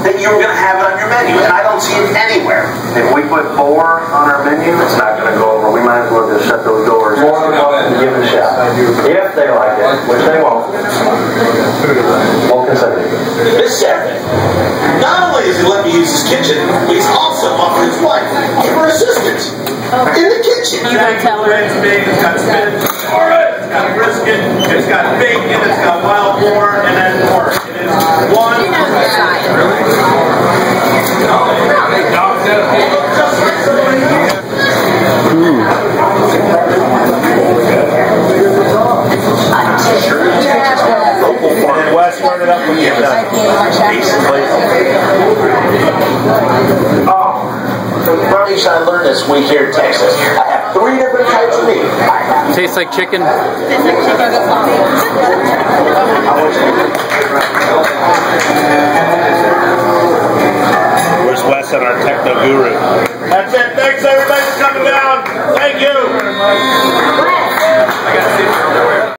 that you were going to have it on your menu, and I don't see it anywhere. If we put 4 on our menu, it's not going to go over. We might as well just shut those doors. More than welcome to give it a shot. If they like it, which they won't, we'll consider it. This Saturday, not only does he let me use his kitchen, but he's also offered his wife for assistance in the kitchen. You gotta tell her it's big, it's got spinach, it's got brisket, it's got bacon, it's got wild boar, and then pork. It is one. And Wes turned it up when you get done. The brownies I learned this week here in Texas. I have 3 different types of meat. Tastes like chicken. Where's Wes and our techno guru? That's it. Thanks everybody for coming down. Thank you.